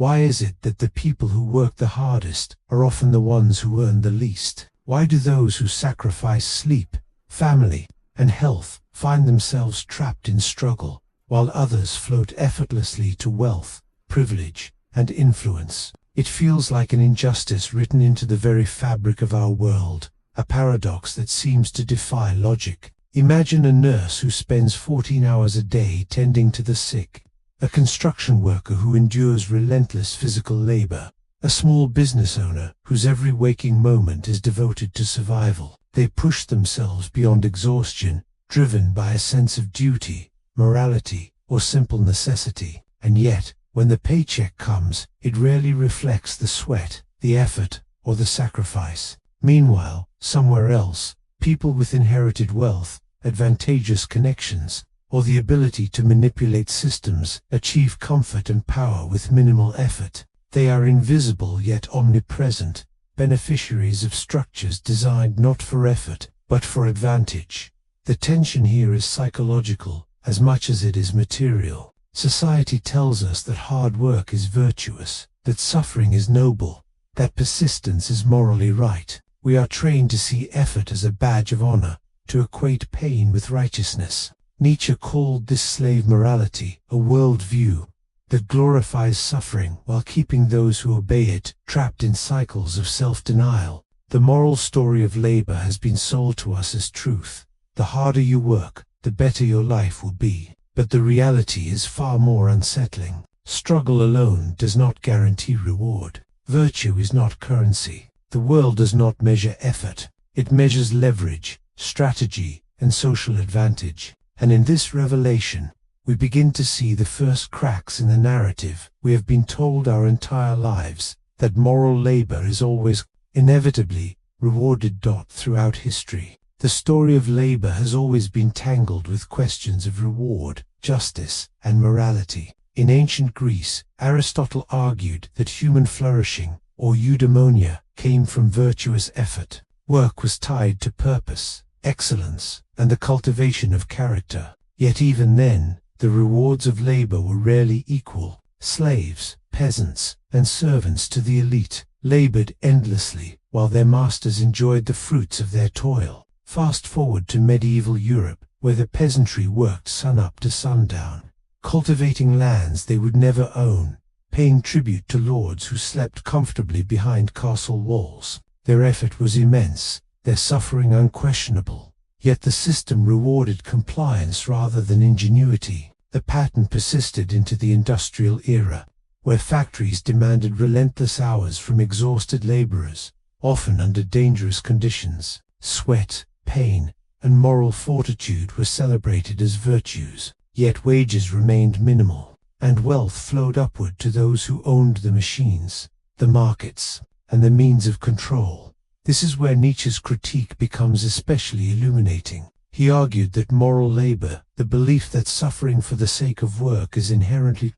Why is it that the people who work the hardest are often the ones who earn the least? Why do those who sacrifice sleep, family, and health find themselves trapped in struggle, while others float effortlessly to wealth, privilege, and influence? It feels like an injustice written into the very fabric of our world, a paradox that seems to defy logic. Imagine a nurse who spends 14 hours a day tending to the sick, a construction worker who endures relentless physical labor, a small business owner whose every waking moment is devoted to survival. They push themselves beyond exhaustion, driven by a sense of duty, morality, or simple necessity. And yet, when the paycheck comes, it rarely reflects the sweat, the effort, or the sacrifice. Meanwhile, somewhere else, people with inherited wealth, advantageous connections, or the ability to manipulate systems achieve comfort and power with minimal effort. They are invisible yet omnipresent, beneficiaries of structures designed not for effort, but for advantage. The tension here is psychological, as much as it is material. Society tells us that hard work is virtuous, that suffering is noble, that persistence is morally right. We are trained to see effort as a badge of honor, to equate pain with righteousness. Nietzsche called this slave morality, a worldview that glorifies suffering while keeping those who obey it trapped in cycles of self-denial. The moral story of labor has been sold to us as truth. The harder you work, the better your life will be. But the reality is far more unsettling. Struggle alone does not guarantee reward. Virtue is not currency. The world does not measure effort. It measures leverage, strategy, and social advantage. And in this revelation, we begin to see the first cracks in the narrative we have been told our entire lives, that moral labor is always, inevitably, rewarded. Throughout history, the story of labor has always been tangled with questions of reward, justice, and morality. In ancient Greece, Aristotle argued that human flourishing, or eudaimonia, came from virtuous effort. Work was tied to purpose, excellence, and the cultivation of character. Yet even then, the rewards of labor were rarely equal. Slaves, peasants, and servants to the elite labored endlessly, while their masters enjoyed the fruits of their toil. Fast forward to medieval Europe, where the peasantry worked sun-up to sundown, cultivating lands they would never own, paying tribute to lords who slept comfortably behind castle walls. Their effort was immense, their suffering unquestionable. Yet the system rewarded compliance rather than ingenuity. The pattern persisted into the industrial era, where factories demanded relentless hours from exhausted laborers, often under dangerous conditions. Sweat, pain, and moral fortitude were celebrated as virtues, yet wages remained minimal, and wealth flowed upward to those who owned the machines, the markets, and the means of control. This is where Nietzsche's critique becomes especially illuminating. He argued that moral labor, the belief that suffering for the sake of work is inherently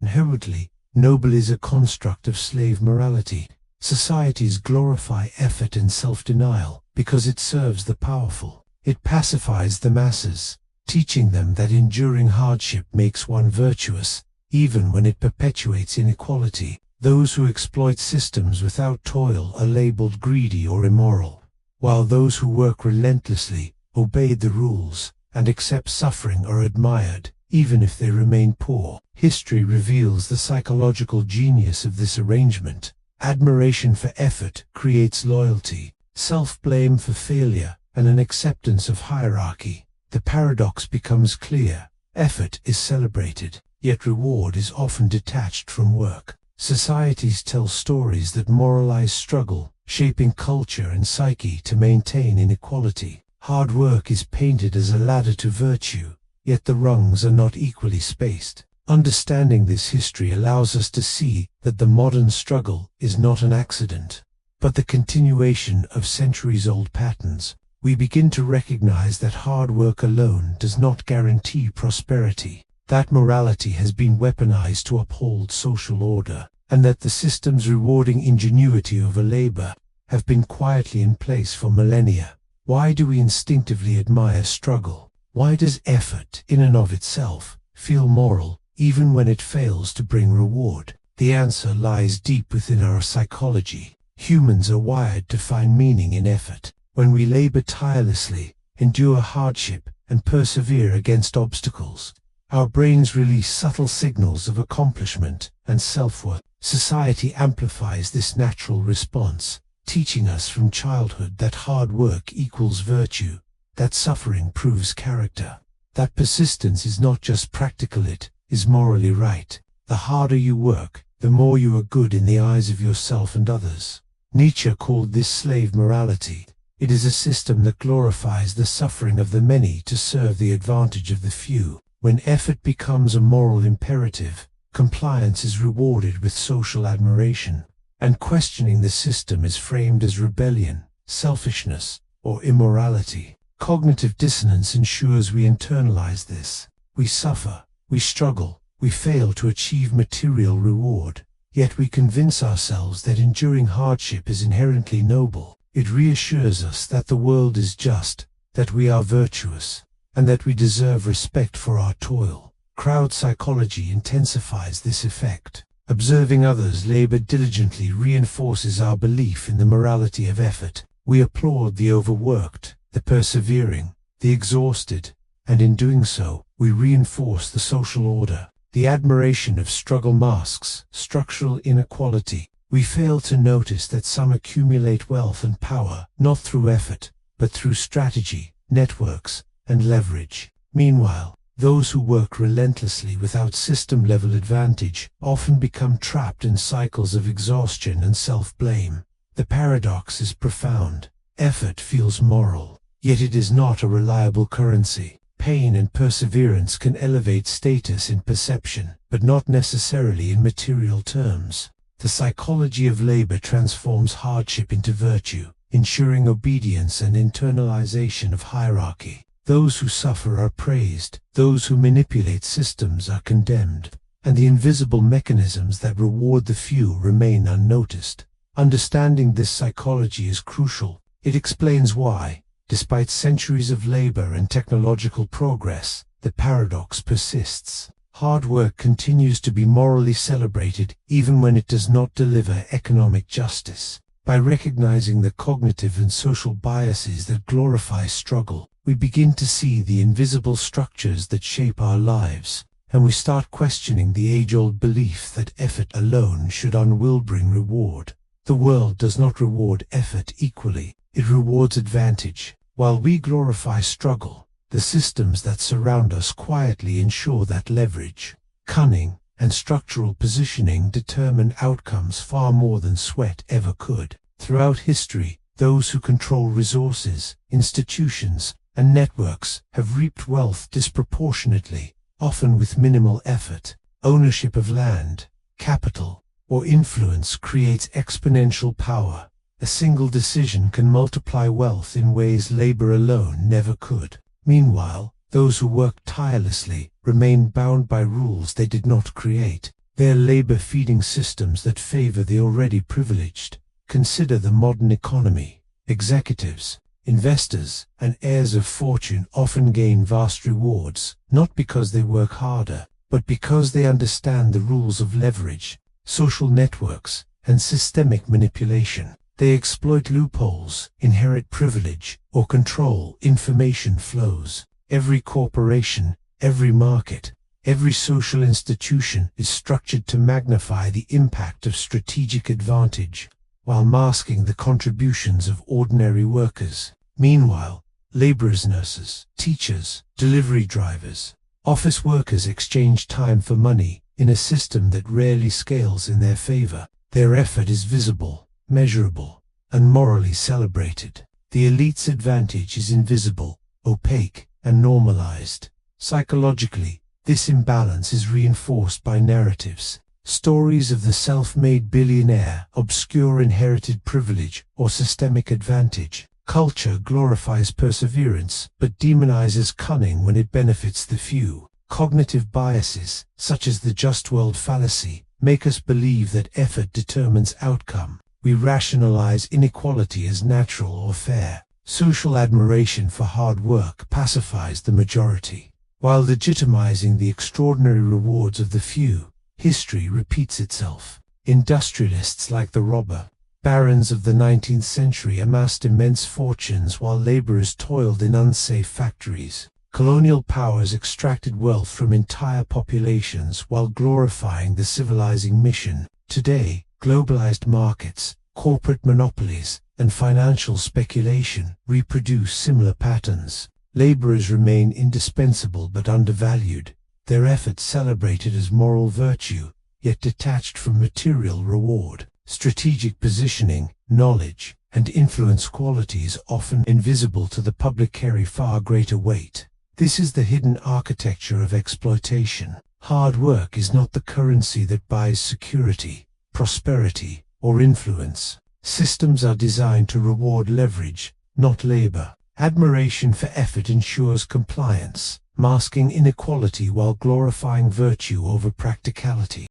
noble, is a construct of slave morality. Societies glorify effort and self-denial because it serves the powerful. It pacifies the masses, teaching them that enduring hardship makes one virtuous, even when it perpetuates inequality. Those who exploit systems without toil are labeled greedy or immoral, while those who work relentlessly, obey the rules, and accept suffering are admired, even if they remain poor. History reveals the psychological genius of this arrangement. Admiration for effort creates loyalty, self-blame for failure, and an acceptance of hierarchy. The paradox becomes clear. Effort is celebrated, yet reward is often detached from work. Societies tell stories that moralize struggle, shaping culture and psyche to maintain inequality. Hard work is painted as a ladder to virtue, yet the rungs are not equally spaced. Understanding this history allows us to see that the modern struggle is not an accident, but the continuation of centuries-old patterns. We begin to recognize that hard work alone does not guarantee prosperity, that morality has been weaponized to uphold social order, and that the systems rewarding ingenuity over labor have been quietly in place for millennia. Why do we instinctively admire struggle? Why does effort, in and of itself, feel moral, even when it fails to bring reward? The answer lies deep within our psychology. Humans are wired to find meaning in effort. When we labor tirelessly, endure hardship, and persevere against obstacles, our brains release subtle signals of accomplishment and self-worth. Society amplifies this natural response, teaching us from childhood that hard work equals virtue, that suffering proves character, that persistence is not just practical, it is morally right. The harder you work, the more you are good in the eyes of yourself and others. Nietzsche called this slave morality. It is a system that glorifies the suffering of the many to serve the advantage of the few. When effort becomes a moral imperative, compliance is rewarded with social admiration, and questioning the system is framed as rebellion, selfishness, or immorality. Cognitive dissonance ensures we internalize this. We suffer, we struggle, we fail to achieve material reward, yet we convince ourselves that enduring hardship is inherently noble. It reassures us that the world is just, that we are virtuous, and that we deserve respect for our toil. Crowd psychology intensifies this effect. Observing others labor diligently reinforces our belief in the morality of effort. We applaud the overworked, the persevering, the exhausted, and in doing so, we reinforce the social order. The admiration of struggle masks structural inequality. We fail to notice that some accumulate wealth and power, not through effort, but through strategy, networks, and leverage. Meanwhile, those who work relentlessly without system-level advantage often become trapped in cycles of exhaustion and self-blame. The paradox is profound. Effort feels moral, yet it is not a reliable currency. Pain and perseverance can elevate status in perception, but not necessarily in material terms. The psychology of labor transforms hardship into virtue, ensuring obedience and internalization of hierarchy. Those who suffer are praised, those who manipulate systems are condemned, and the invisible mechanisms that reward the few remain unnoticed. Understanding this psychology is crucial. It explains why, despite centuries of labor and technological progress, the paradox persists. Hard work continues to be morally celebrated even when it does not deliver economic justice. By recognizing the cognitive and social biases that glorify struggle, we begin to see the invisible structures that shape our lives, and we start questioning the age-old belief that effort alone should bring reward. The world does not reward effort equally, it rewards advantage. While we glorify struggle, the systems that surround us quietly ensure that leverage, cunning, and structural positioning determine outcomes far more than sweat ever could. Throughout history, those who control resources, institutions, and networks have reaped wealth disproportionately, often with minimal effort. Ownership of land, capital, or influence creates exponential power. A single decision can multiply wealth in ways labor alone never could. Meanwhile, those who work tirelessly remain bound by rules they did not create. They are labor-feeding systems that favor the already privileged. Consider the modern economy. Executives, investors, and heirs of fortune often gain vast rewards, not because they work harder, but because they understand the rules of leverage, social networks, and systemic manipulation. They exploit loopholes, inherit privilege, or control information flows. Every corporation, every market, every social institution is structured to magnify the impact of strategic advantage, while masking the contributions of ordinary workers. Meanwhile, laborers, nurses, teachers, delivery drivers, office workers exchange time for money in a system that rarely scales in their favor. Their effort is visible, measurable, and morally celebrated. The elite's advantage is invisible, opaque, and normalized. Psychologically, this imbalance is reinforced by narratives. Stories of the self-made billionaire, obscure inherited privilege, or systemic advantage. Culture glorifies perseverance, but demonizes cunning when it benefits the few. Cognitive biases, such as the just world fallacy, make us believe that effort determines outcome. We rationalize inequality as natural or fair. Social admiration for hard work pacifies the majority, while legitimizing the extraordinary rewards of the few. history repeats itself. Industrialists like the robber barons of the 19th century amassed immense fortunes while laborers toiled in unsafe factories. Colonial powers extracted wealth from entire populations while glorifying the civilizing mission. Today, globalized markets, corporate monopolies, and financial speculation reproduce similar patterns. Laborers remain indispensable but undervalued, their efforts celebrated as moral virtue, yet detached from material reward. Strategic positioning, knowledge, and influence qualities often invisible to the public carry far greater weight. This is the hidden architecture of exploitation. Hard work is not the currency that buys security, prosperity, or influence. Systems are designed to reward leverage, not labor. Admiration for effort ensures compliance, masking inequality while glorifying virtue over practicality.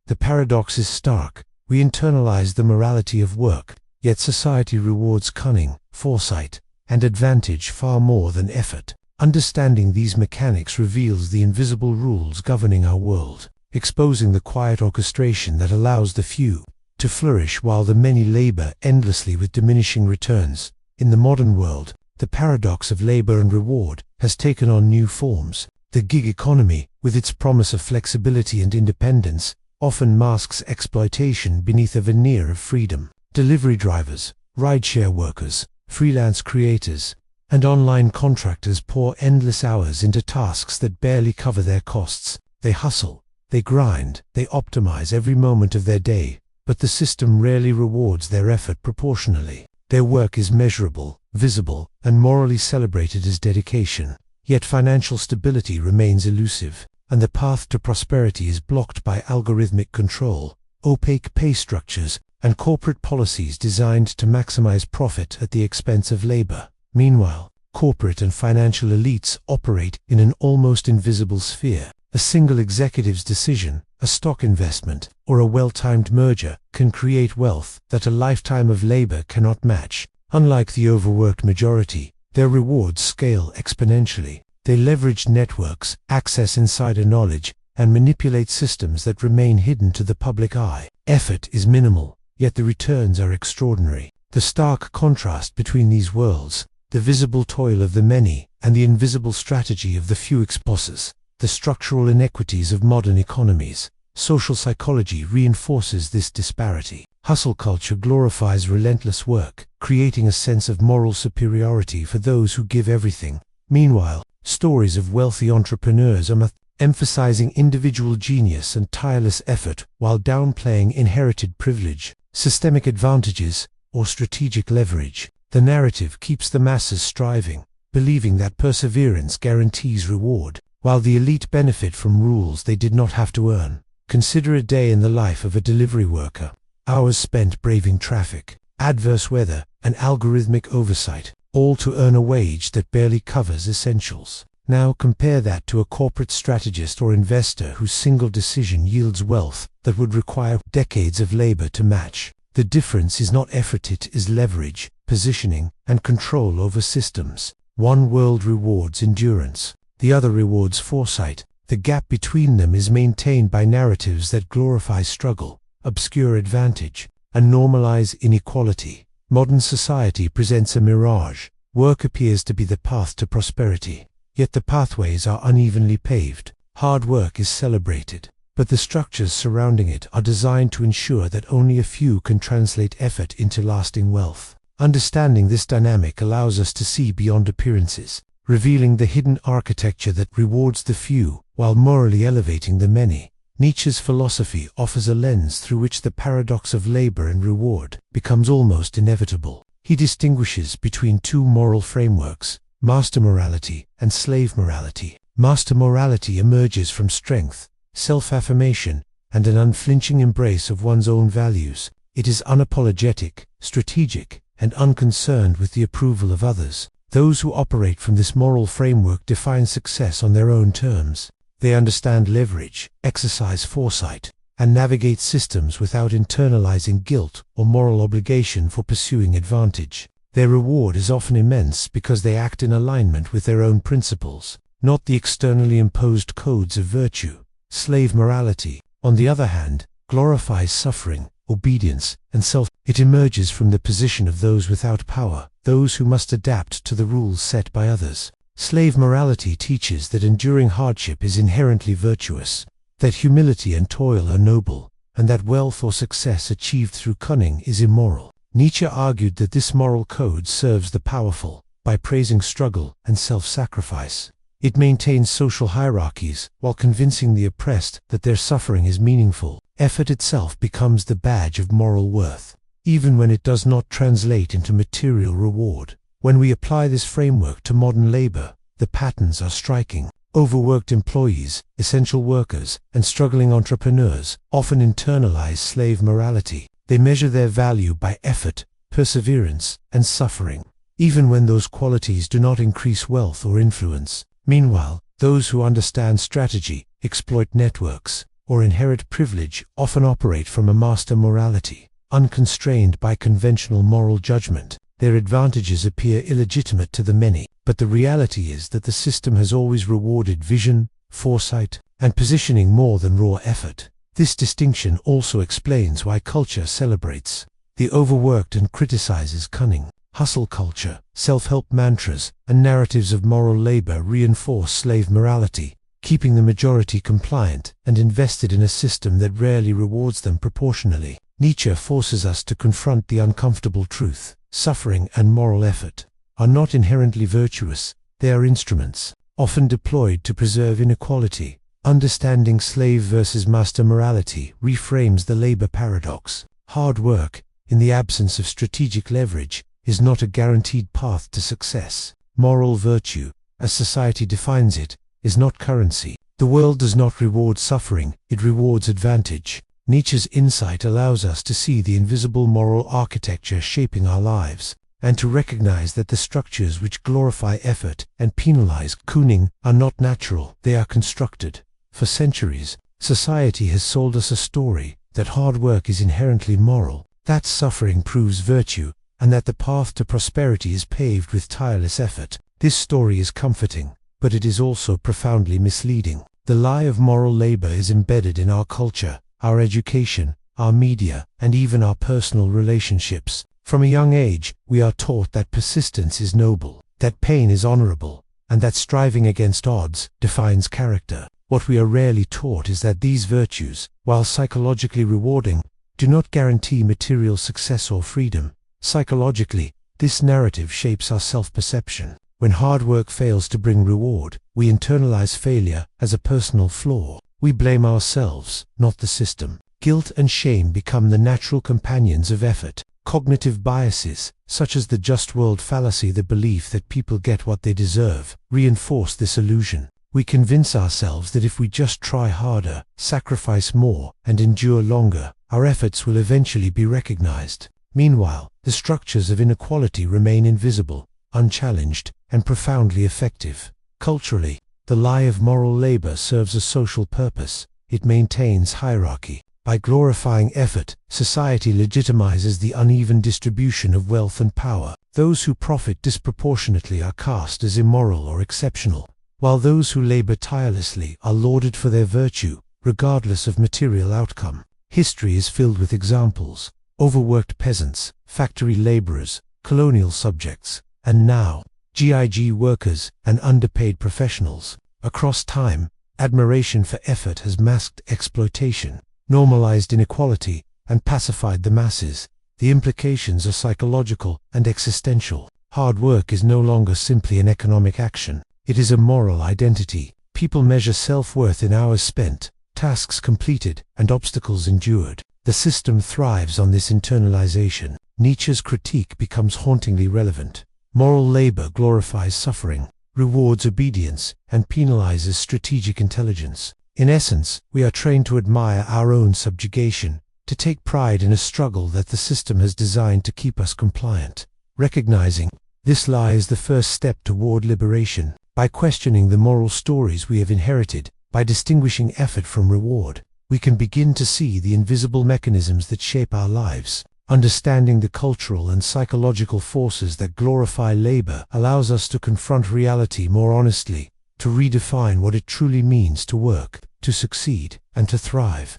The paradox is stark. We internalize the morality of work, yet society rewards cunning, foresight, and advantage far more than effort. Understanding these mechanics reveals the invisible rules governing our world, exposing the quiet orchestration that allows the few to flourish while the many labor endlessly with diminishing returns. In the modern world, the paradox of labor and reward has taken on new forms. The gig economy, with its promise of flexibility and independence, often masks exploitation beneath a veneer of freedom. Delivery drivers, rideshare workers, freelance creators, and online contractors pour endless hours into tasks that barely cover their costs. They hustle, they grind, they optimize every moment of their day, but the system rarely rewards their effort proportionally. Their work is measurable, visible, and morally celebrated as dedication. Yet financial stability remains elusive, and the path to prosperity is blocked by algorithmic control, opaque pay structures, and corporate policies designed to maximize profit at the expense of labor. Meanwhile, corporate and financial elites operate in an almost invisible sphere. A single executive's decision, a stock investment, or a well-timed merger can create wealth that a lifetime of labor cannot match. Unlike the overworked majority, their rewards scale exponentially. They leverage networks, access insider knowledge, and manipulate systems that remain hidden to the public eye. Effort is minimal, yet the returns are extraordinary. The stark contrast between these worlds, the visible toil of the many and the invisible strategy of the few, exposes the structural inequities of modern economies. Social psychology reinforces this disparity. Hustle culture glorifies relentless work, creating a sense of moral superiority for those who give everything. Meanwhile, stories of wealthy entrepreneurs are emphasizing individual genius and tireless effort while downplaying inherited privilege, systemic advantages, or strategic leverage. The narrative keeps the masses striving, believing that perseverance guarantees reward, while the elite benefit from rules they did not have to earn. Consider a day in the life of a delivery worker. Hours spent braving traffic, adverse weather, and algorithmic oversight, all to earn a wage that barely covers essentials. Now compare that to a corporate strategist or investor whose single decision yields wealth that would require decades of labor to match. The difference is not effort, it is leverage, positioning, and control over systems. One world rewards endurance, the other rewards foresight. The gap between them is maintained by narratives that glorify struggle, obscure advantage, and normalize inequality. Modern society presents a mirage. Work appears to be the path to prosperity, yet the pathways are unevenly paved. Hard work is celebrated, but the structures surrounding it are designed to ensure that only a few can translate effort into lasting wealth. Understanding this dynamic allows us to see beyond appearances, revealing the hidden architecture that rewards the few while morally elevating the many. Nietzsche's philosophy offers a lens through which the paradox of labor and reward becomes almost inevitable. He distinguishes between two moral frameworks, master morality and slave morality. Master morality emerges from strength, self-affirmation, and an unflinching embrace of one's own values. It is unapologetic, strategic, and unconcerned with the approval of others. Those who operate from this moral framework define success on their own terms. They understand leverage, exercise foresight, and navigate systems without internalizing guilt or moral obligation for pursuing advantage. Their reward is often immense because they act in alignment with their own principles, not the externally imposed codes of virtue. Slave morality, on the other hand, glorifies suffering, obedience, and self. It emerges from the position of those without power, those who must adapt to the rules set by others. Slave morality teaches that enduring hardship is inherently virtuous, that humility and toil are noble, and that wealth or success achieved through cunning is immoral. Nietzsche argued that this moral code serves the powerful by praising struggle and self-sacrifice. It maintains social hierarchies while convincing the oppressed that their suffering is meaningful. Effort itself becomes the badge of moral worth, even when it does not translate into material reward. When we apply this framework to modern labor, the patterns are striking. Overworked employees, essential workers, and struggling entrepreneurs often internalize slave morality. They measure their value by effort, perseverance, and suffering, even when those qualities do not increase wealth or influence. Meanwhile, those who understand strategy, exploit networks, or inherit privilege often operate from a master morality, unconstrained by conventional moral judgment. Their advantages appear illegitimate to the many, but the reality is that the system has always rewarded vision, foresight, and positioning more than raw effort. This distinction also explains why culture celebrates the overworked and criticizes cunning. Hustle culture, self-help mantras, and narratives of moral labor reinforce slave morality, keeping the majority compliant and invested in a system that rarely rewards them proportionally. Nietzsche forces us to confront the uncomfortable truth. Suffering and moral effort are not inherently virtuous. They are instruments, often deployed to preserve inequality. Understanding slave versus master morality reframes the labor paradox. Hard work, in the absence of strategic leverage, is not a guaranteed path to success. Moral virtue, as society defines it, is not currency. The world does not reward suffering, it rewards advantage. Nietzsche's insight allows us to see the invisible moral architecture shaping our lives, and to recognize that the structures which glorify effort and penalize cunning are not natural, they are constructed. For centuries, society has sold us a story that hard work is inherently moral, that suffering proves virtue, and that the path to prosperity is paved with tireless effort. This story is comforting, but it is also profoundly misleading. The lie of moral labor is embedded in our culture, our education, our media, and even our personal relationships. From a young age, we are taught that persistence is noble, that pain is honorable, and that striving against odds defines character. What we are rarely taught is that these virtues, while psychologically rewarding, do not guarantee material success or freedom. Psychologically, this narrative shapes our self-perception. When hard work fails to bring reward, we internalize failure as a personal flaw. We blame ourselves, not the system. Guilt and shame become the natural companions of effort. Cognitive biases, such as the just world fallacy, the belief that people get what they deserve, reinforce this illusion. We convince ourselves that if we just try harder, sacrifice more, and endure longer, our efforts will eventually be recognized. Meanwhile, the structures of inequality remain invisible, unchallenged, and profoundly effective. Culturally, the lie of moral labor serves a social purpose. It maintains hierarchy. By glorifying effort, society legitimizes the uneven distribution of wealth and power. Those who profit disproportionately are cast as immoral or exceptional, while those who labor tirelessly are lauded for their virtue, regardless of material outcome. History is filled with examples: overworked peasants, factory laborers, colonial subjects, and now, GIG workers and underpaid professionals. Across time, admiration for effort has masked exploitation, normalized inequality, and pacified the masses. The implications are psychological and existential. Hard work is no longer simply an economic action. It is a moral identity. People measure self-worth in hours spent, tasks completed, and obstacles endured. The system thrives on this internalization. Nietzsche's critique becomes hauntingly relevant. Moral labor glorifies suffering, rewards obedience, and penalizes strategic intelligence. In essence, we are trained to admire our own subjugation, to take pride in a struggle that the system has designed to keep us compliant. Recognizing this lie is the first step toward liberation. By questioning the moral stories we have inherited, by distinguishing effort from reward, we can begin to see the invisible mechanisms that shape our lives. Understanding the cultural and psychological forces that glorify labor allows us to confront reality more honestly, to redefine what it truly means to work, to succeed, and to thrive.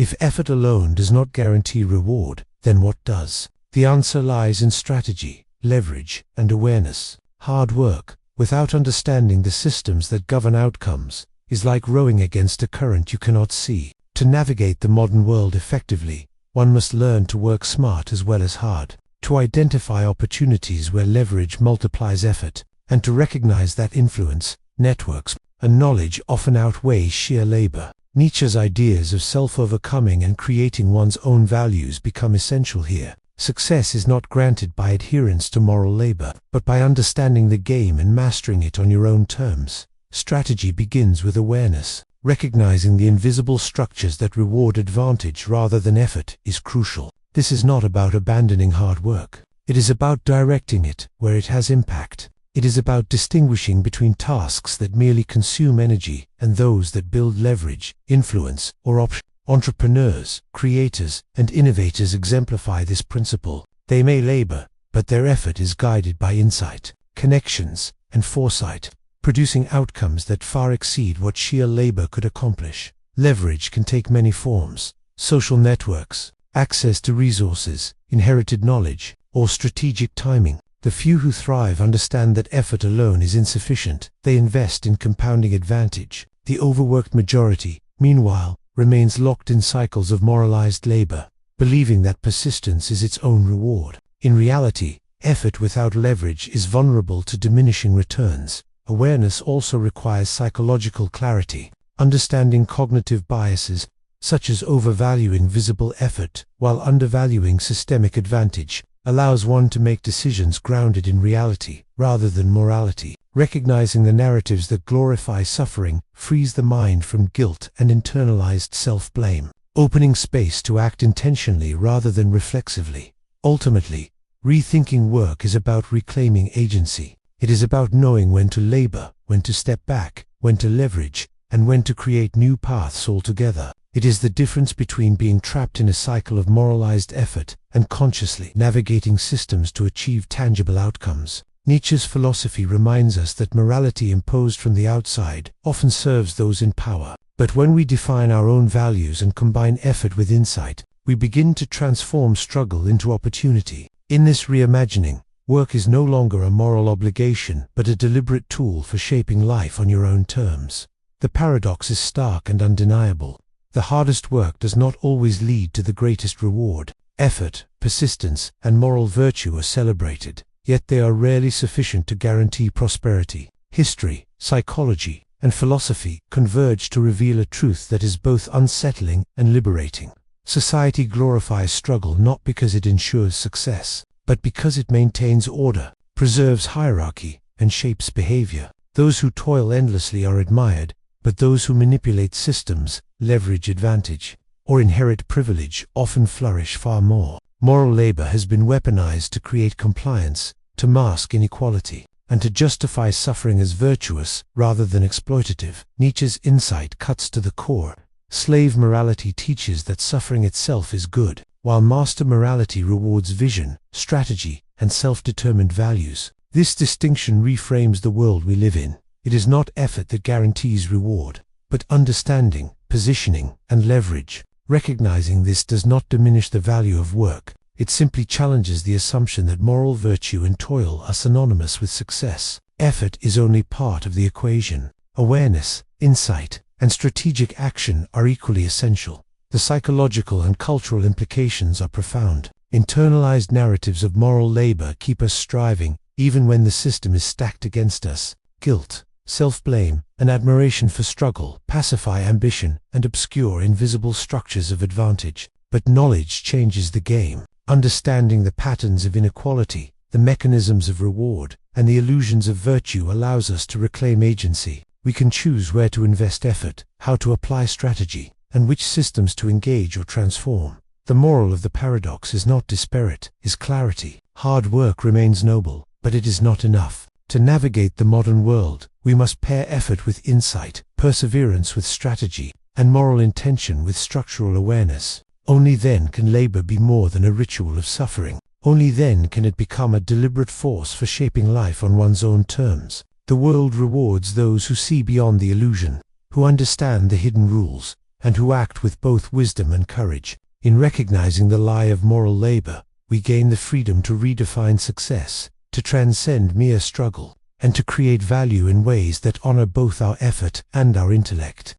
If effort alone does not guarantee reward, then what does? The answer lies in strategy, leverage, and awareness. Hard work, without understanding the systems that govern outcomes, is like rowing against a current you cannot see. To navigate the modern world effectively, one must learn to work smart as well as hard, to identify opportunities where leverage multiplies effort, and to recognize that influence, networks, and knowledge often outweigh sheer labor. Nietzsche's ideas of self-overcoming and creating one's own values become essential here. Success is not granted by adherence to moral labor, but by understanding the game and mastering it on your own terms. Strategy begins with awareness. Recognizing the invisible structures that reward advantage rather than effort is crucial. This is not about abandoning hard work. It is about directing it where it has impact. It is about distinguishing between tasks that merely consume energy and those that build leverage, influence, or option. Entrepreneurs, creators, and innovators exemplify this principle. They may labor, but their effort is guided by insight, connections, and foresight, producing outcomes that far exceed what sheer labor could accomplish. Leverage can take many forms: social networks, access to resources, inherited knowledge, or strategic timing. The few who thrive understand that effort alone is insufficient. They invest in compounding advantage. The overworked majority, meanwhile, remains locked in cycles of moralized labor, believing that persistence is its own reward. In reality, effort without leverage is vulnerable to diminishing returns. Awareness also requires psychological clarity. Understanding cognitive biases, such as overvaluing visible effort while undervaluing systemic advantage, allows one to make decisions grounded in reality rather than morality. Recognizing the narratives that glorify suffering frees the mind from guilt and internalized self-blame, opening space to act intentionally rather than reflexively. Ultimately, rethinking work is about reclaiming agency. It is about knowing when to labor, when to step back, when to leverage, and when to create new paths altogether. It is the difference between being trapped in a cycle of moralized effort and consciously navigating systems to achieve tangible outcomes. Nietzsche's philosophy reminds us that morality imposed from the outside often serves those in power. But when we define our own values and combine effort with insight, we begin to transform struggle into opportunity. In this reimagining, work is no longer a moral obligation, but a deliberate tool for shaping life on your own terms. The paradox is stark and undeniable. The hardest work does not always lead to the greatest reward. Effort, persistence, and moral virtue are celebrated, yet they are rarely sufficient to guarantee prosperity. History, psychology, and philosophy converge to reveal a truth that is both unsettling and liberating. Society glorifies struggle not because it ensures success, but because it maintains order, preserves hierarchy, and shapes behavior. Those who toil endlessly are admired, but those who manipulate systems, leverage advantage, or inherit privilege often flourish far more. Moral labor has been weaponized to create compliance, to mask inequality, and to justify suffering as virtuous rather than exploitative. Nietzsche's insight cuts to the core. Slave morality teaches that suffering itself is good, while master morality rewards vision, strategy, and self-determined values. This distinction reframes the world we live in. It is not effort that guarantees reward, but understanding, positioning, and leverage. Recognizing this does not diminish the value of work. It simply challenges the assumption that moral virtue and toil are synonymous with success. Effort is only part of the equation. Awareness, insight, and strategic action are equally essential. The psychological and cultural implications are profound. Internalized narratives of moral labor keep us striving, even when the system is stacked against us. Guilt, self-blame, and admiration for struggle pacify ambition and obscure invisible structures of advantage. But knowledge changes the game. Understanding the patterns of inequality, the mechanisms of reward, and the illusions of virtue allows us to reclaim agency. We can choose where to invest effort, how to apply strategy, and which systems to engage or transform. The moral of the paradox is not despair, it is clarity. Hard work remains noble, but it is not enough. To navigate the modern world, we must pair effort with insight, perseverance with strategy, and moral intention with structural awareness. Only then can labor be more than a ritual of suffering. Only then can it become a deliberate force for shaping life on one's own terms. The world rewards those who see beyond the illusion, who understand the hidden rules, and who act with both wisdom and courage. In recognizing the lie of moral labor, we gain the freedom to redefine success, to transcend mere struggle, and to create value in ways that honor both our effort and our intellect.